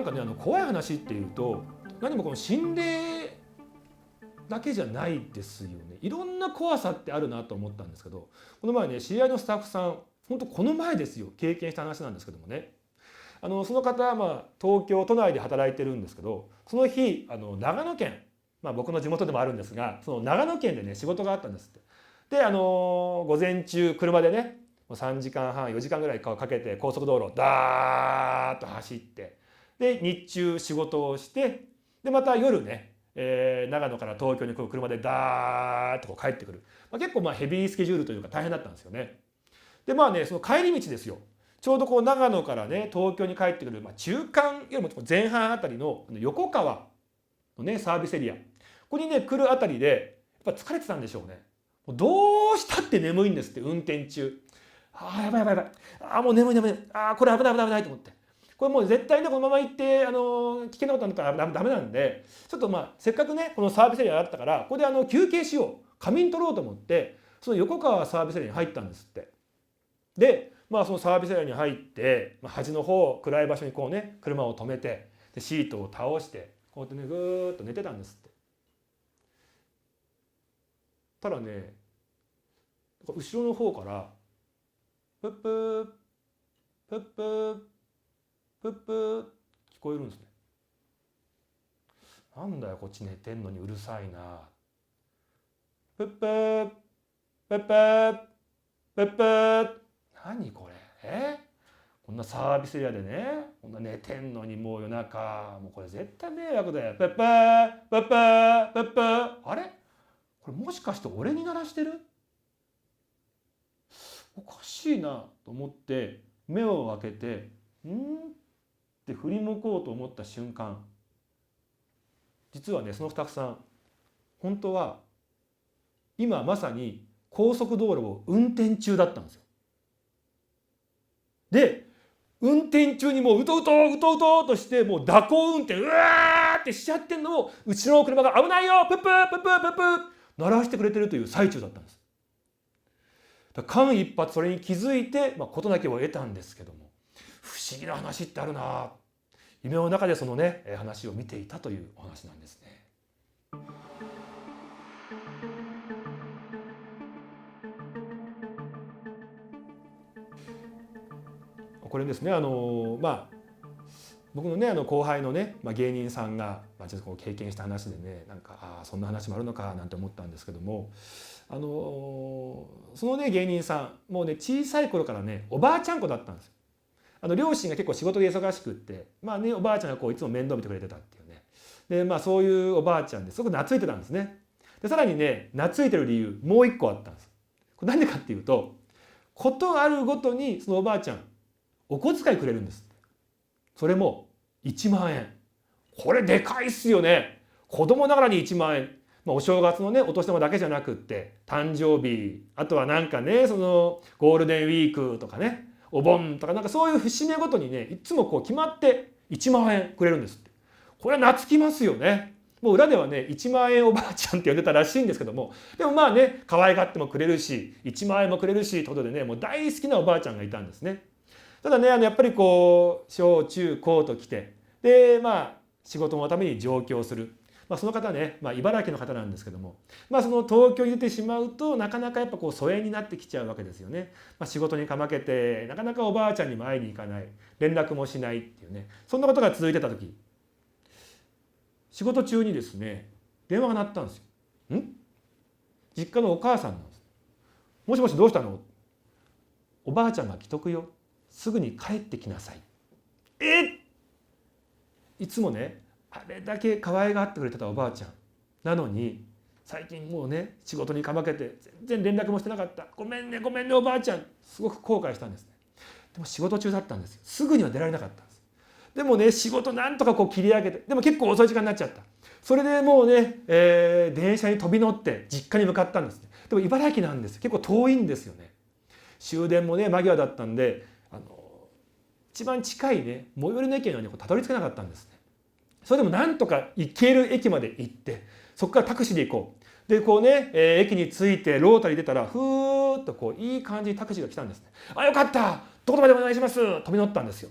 なんかね怖い話っていうと何もこの心霊だけじゃないですよね。いろんな怖さってあるなと思ったんですけど、この前ね知り合いのスタッフさん、本当この前ですよ、経験した話なんですけどもね、その方は東京都内で働いてるんですけど、その日長野県、僕の地元でもあるんですが、その長野県でね仕事があったんですって。で午前中車でね3時間半4時間ぐらいかけて高速道路ダーッと走って、で日中仕事をして、でまた夜ね、長野から東京に来る車でダーッと帰ってくる、結構ヘビースケジュールというか大変だったんですよね。でその帰り道ですよ、ちょうど長野からね東京に帰ってくる、中間よりも前半あたりの横川のねサービスエリア、ここにね来るあたりでやっぱ疲れてたんでしょうね。どうしたって眠いんですって、運転中。やばいやばいやばい、もう眠い眠い、これ危ない危ない危ないと思って、これもう絶対ねこのまま行って危険なことになったらダメなんで、ちょっとせっかくねこのサービスエリアだったから、ここで休憩しよう、仮眠取ろうと思って、その横川サービスエリアに入ったんですって。でそのサービスエリアに入って、端の方暗い場所にこうね車を止めて、でシートを倒してこうやってねぐーっと寝てたんですって。ただね後ろの方からプップープップープップー聞こえるんですね。なんだよこっち寝てんのにうるさいな。プップープップープップー、何これ、こんなサービスエリアでねこんな寝てんのにもう夜中、もうこれ絶対迷惑だよ。プップープップープップー、あれこれもしかして俺に鳴らしてる、おかしいなと思って目を開けてって振り向こうと思った瞬間、実はねそのスタッフさん本当は今まさに高速道路を運転中だったんですよ。で運転中にもううとうとうとうととしてもう蛇行運転うわーってしちゃってんのを後ろの車が危ないよプップープップープップー鳴らしてくれてるという最中だったんです。間一髪それに気づいて事なきを得たんですけども、不思議な話ってあるな。夢の中でそのね話を見ていたというお話なんですね。これですね僕のね後輩のね、芸人さんが、ちょっとこう経験した話でね、なんかそんな話もあるのかなんて思ったんですけども、そのね芸人さんもうね小さい頃からねおばあちゃん子だったんですよ。両親が結構仕事で忙しくっておばあちゃんがこういつも面倒見てくれてたっていうね。でそういうおばあちゃんですごく懐いてたんですね。でさらにね懐いてる理由もう一個あったんです。これ何でかっていうと、ことあるごとにそのおばあちゃんお小遣いくれるんです。それも1万円。これでかいっすよね。子供ながらに1万円。お正月のねお年玉だけじゃなくって、誕生日、あとはなんかねそのゴールデンウィークとかね、お盆とかなんかそういう節目ごとにねいつもこう決まって1万円くれるんですって。これは懐きますよね。もう裏ではね1万円おばあちゃんって呼んでたらしいんですけども、でも可愛がってもくれるし1万円もくれるしってことでね、もう大好きなおばあちゃんがいたんですね。ただねやっぱりこう小中高と来て、で仕事のために上京する、その方はね、茨城の方なんですけども、その東京に出てしまうとなかなかやっぱこう疎遠になってきちゃうわけですよね。仕事にかまけてなかなかおばあちゃんにも会いに行かない、連絡もしないっていうね、そんなことが続いてた時、仕事中にですね電話が鳴ったんですよ。実家のお母さんなんです。もしもしどうしたの、おばあちゃんが危篤よ、すぐに帰ってきなさい。いつもねあれだけ可愛がってくれてたおばあちゃんなのに、最近もうね仕事にかまけて全然連絡もしてなかった、ごめんねごめんねおばあちゃん、すごく後悔したんですね。でも仕事中だったんですよ。すぐには出られなかったんです。でもね仕事なんとかこう切り上げて、でも結構遅い時間になっちゃった。それでもうね、電車に飛び乗って実家に向かったんですね。でも茨城なんですよ。結構遠いんですよね。終電もね間際だったんで一番近いね最寄りの駅にたどり着けなかったんですね。それでもなんとか行ける駅まで行って、そこからタクシーで行こう。でこうね、駅に着いてロータリー出たらふーっとこういい感じにタクシーが来たんですね。よかった、どこまでお願いします、飛び乗ったんですよ。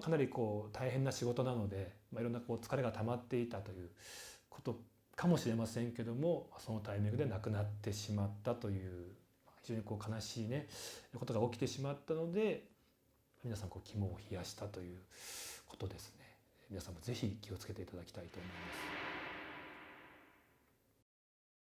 かなりこう大変な仕事なので、いろんなこう疲れが溜まっていたということかもしれませんけども、そのタイミングで亡くなってしまったという非常にこう悲しいねことが起きてしまったので、皆さんこう肝を冷やしたということですね。皆さんもぜひ気をつけていただきたいと思います。